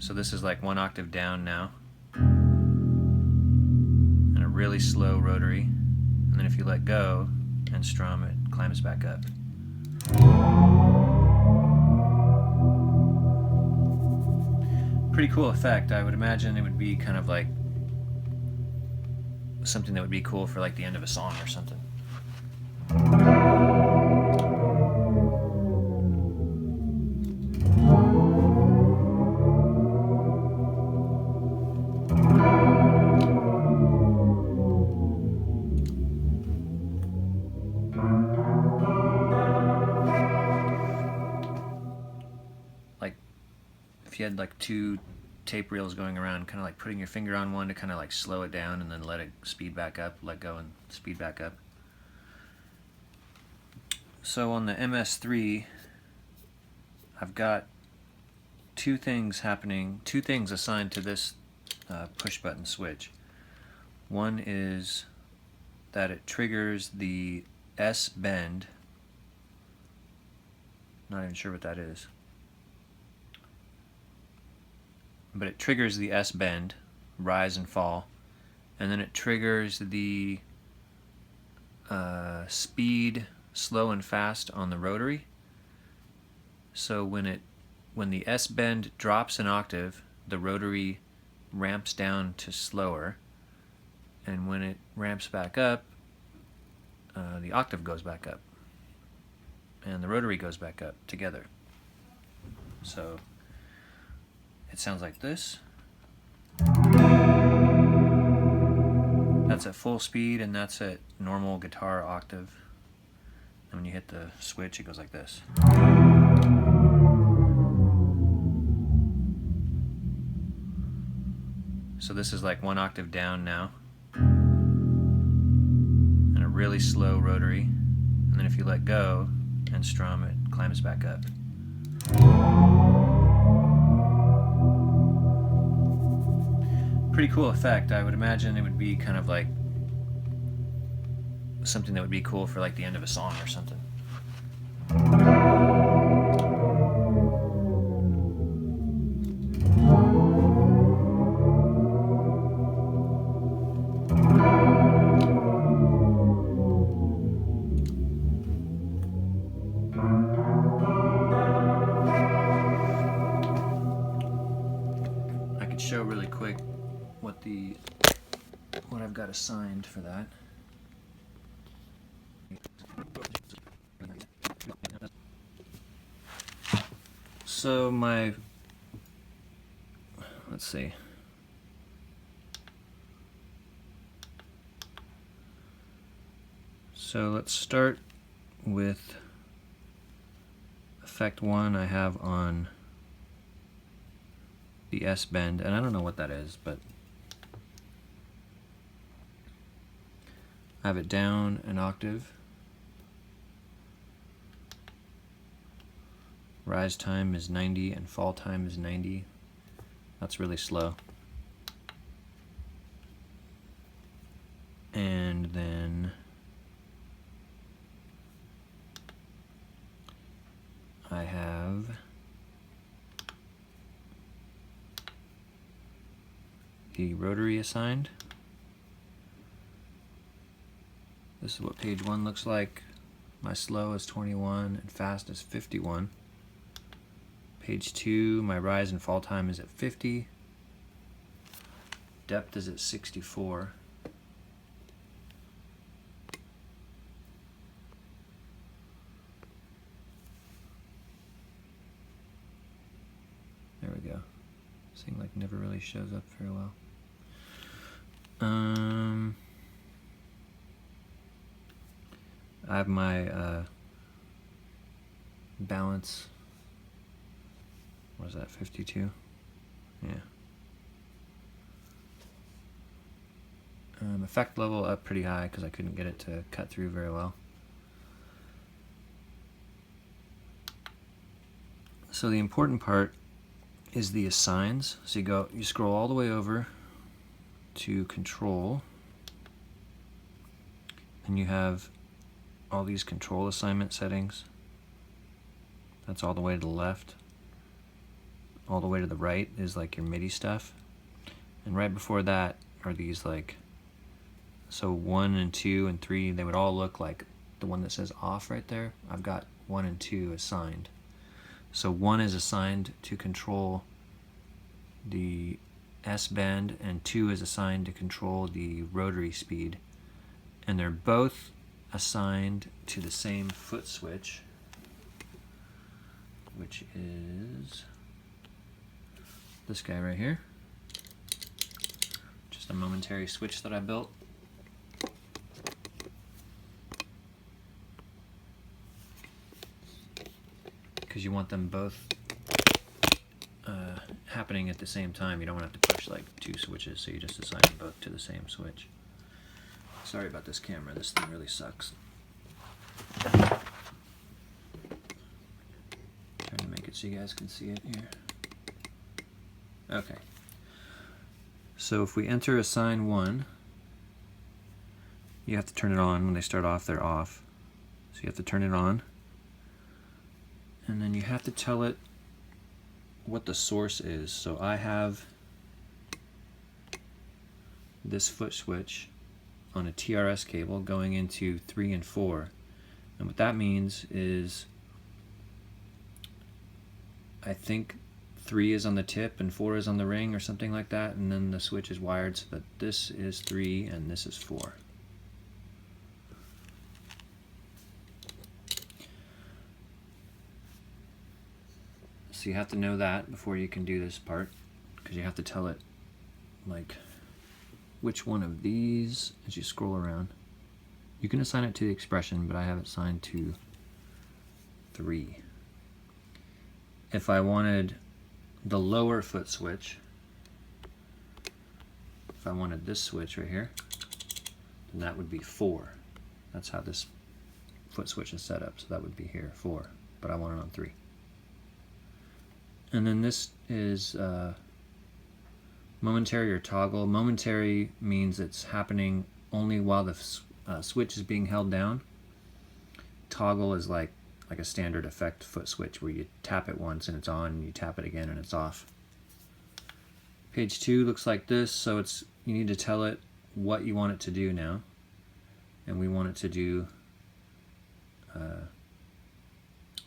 So this is like one octave down now, and a really slow rotary, and then if you let go and strum, it climbs back up. Pretty cool effect. I would imagine it would be kind of like something that would be cool for like the end of a song or something. Like if you had like two tape reels going around, kind of like putting your finger on one to kind of like slow it down and then let it speed back up, let go and speed back up. So on the MS-3, I've got two things happening, two things assigned to this push button switch. One is that it triggers the S bend. Not even sure what that is. But it triggers the S bend, rise and fall, and then it triggers the speed, slow and fast on the rotary. So when the S bend drops an octave, the rotary ramps down to slower, and when it ramps back up, the octave goes back up, and the rotary goes back up together. So it sounds like this. That's at full speed, and that's at normal guitar octave. And when you hit the switch, it goes like this. So this is like one octave down now, and a really slow rotary, and then if you let go and strum, it climbs back up. Pretty cool effect. I would imagine it would be kind of like something that would be cool for like the end of a song or something. I could show really quick what I've got assigned for that. So let's see. So let's start with effect 1 I have on the S bend, and I don't know what that is, but I have it down an octave. Rise time is 90 and fall time is 90. That's really slow. And then I have the rotary assigned. This is what page 1 looks like. My slow is 21 and fast is 51. Page 2, my rise and fall time is at 50. Depth is at 64. There we go. This thing like never really shows up very well. I have my balance. What is that, 52? Yeah. Effect level up pretty high because I couldn't get it to cut through very well. So the important part is the assigns. So you scroll all the way over to control, and you have all these control assignment settings. That's all the way to the left. all the way to the right is like your MIDI stuff, and right before that are these like, so 1 and 2 and 3, they would all look like the one that says off right there. I've got 1 and 2 assigned. So 1 is assigned to control the S bend, and 2 is assigned to control the rotary speed, and they're both assigned to the same foot switch, which is this guy right here. Just a momentary switch that I built. Because you want them both happening at the same time. You don't want to have to push like 2 switches, so you just assign them both to the same switch. Sorry about this camera, this thing really sucks. Trying to make it so you guys can see it here. Okay. So if we enter assign 1, you have to turn it on. When they start off, they're off. So you have to turn it on. And then you have to tell it what the source is. So I have this foot switch on a TRS cable going into 3 and 4. And what that means is I think 3 is on the tip and 4 is on the ring or something like that, and then the switch is wired so that this is 3 and this is 4. So you have to know that before you can do this part, because you have to tell it like which one of these as you scroll around. You can assign it to the expression, but I have it assigned to 3. If I wanted the lower foot switch, if I wanted this switch right here, then that would be 4. That's how this foot switch is set up, so that would be here, 4, but I want it on 3. And then this is momentary or toggle. Momentary means it's happening only while the switch is being held down. Toggle is like a standard effect foot switch where you tap it once and it's on, and you tap it again and it's off. Page 2 looks like this, so you need to tell it what you want it to do now. And we want it to do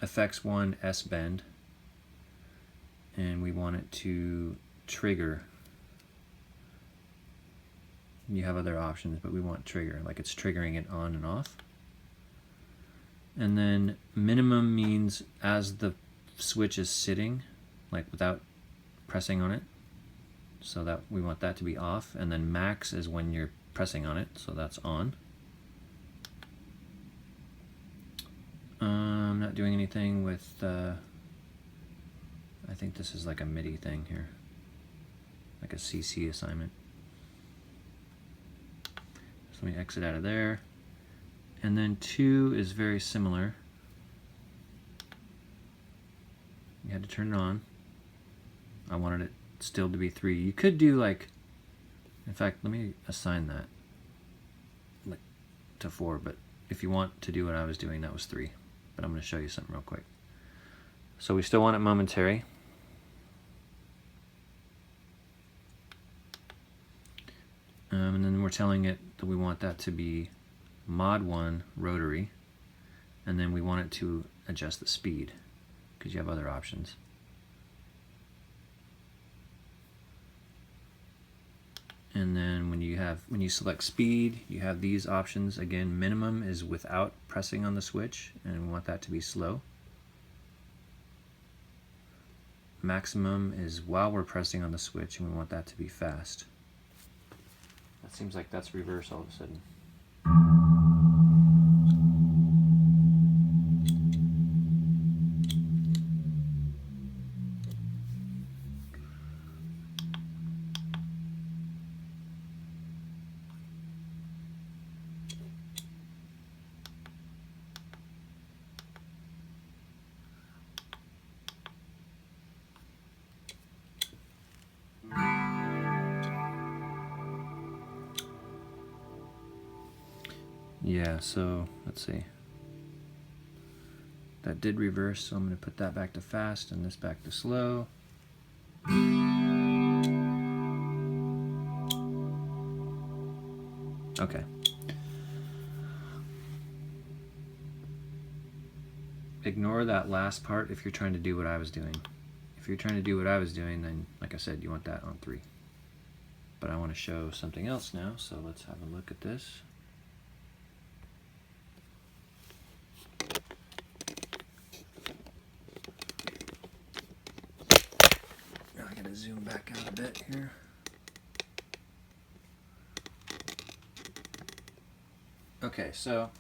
FX1 S bend, and we want it to trigger. You have other options, but we want trigger, like it's triggering it on and off. And then minimum means as the switch is sitting, like without pressing on it, so that we want that to be off. And then max is when you're pressing on it, so that's on. I'm not doing anything with I think this is like a MIDI thing here, like a CC assignment. So let me exit out of there. And then 2 is very similar. You had to turn it on. I wanted it still to be 3. You could do like, in fact, let me assign that like to 4, but if you want to do what I was doing, that was 3. But I'm going to show you something real quick. So we still want it momentary. And then we're telling it that we want that to be mod 1 rotary, and then we want it to adjust the speed because you have other options. And then when you select speed, you have these options. Again, minimum is without pressing on the switch, and we want that to be slow. Maximum is while we're pressing on the switch, and we want that to be fast. That seems like that's reverse all of a sudden. Yeah, so let's see. That did reverse, so I'm going to put that back to fast and this back to slow. Okay. Ignore that last part if you're trying to do what I was doing. If you're trying to do what I was doing, then, like I said, you want that on 3. But I want to show something else now, so let's have a look at this. Now I gotta zoom back out a bit here. Okay, so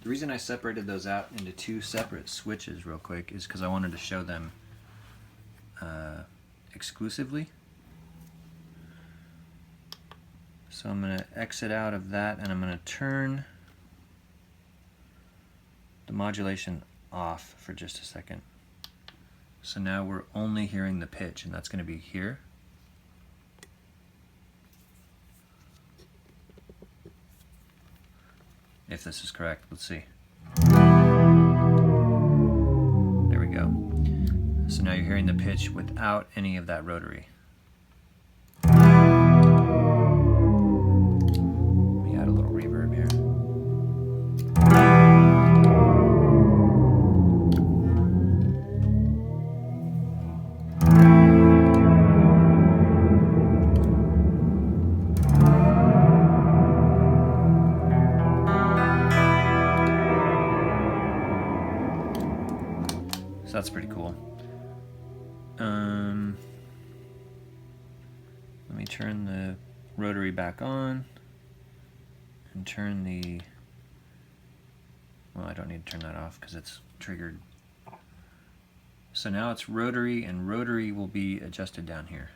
the reason I separated those out into 2 separate switches real quick is because I wanted to show them exclusively. So I'm going to exit out of that and I'm going to turn the modulation off for just a second. So now we're only hearing the pitch, and that's going to be here. If this is correct, let's see. There we go. So now you're hearing the pitch without any of that rotary. Let me add a little reverb here. So that's pretty cool. Let me turn the rotary back on and turn the, well, I don't need to turn that off because it's triggered. So now it's rotary, and rotary will be adjusted down here.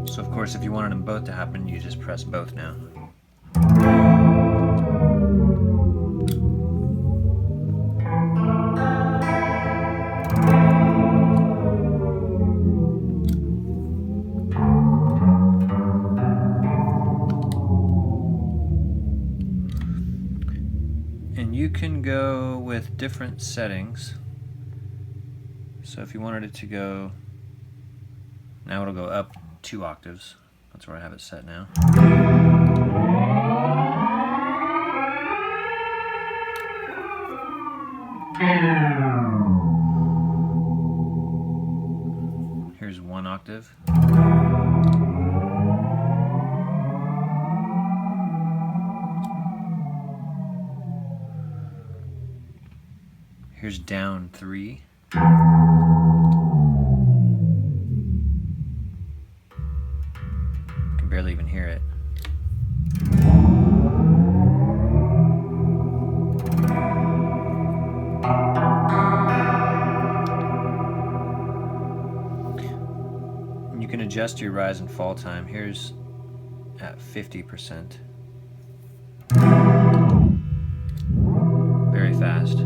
So of course, if you wanted them both to happen, you just press both now. And you can go with different settings. So if you wanted it to go, now it'll go up 2 octaves. That's where I have it set now. Here's 1 octave. Here's down 3. Barely even hear it. And you can adjust your rise and fall time. Here's at 50%. Very fast.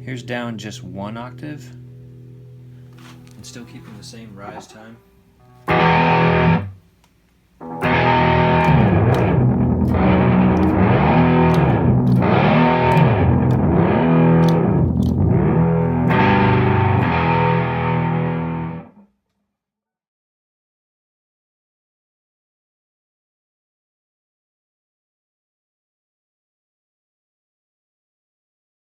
Here's down just 1 octave, and still keeping the same rise time.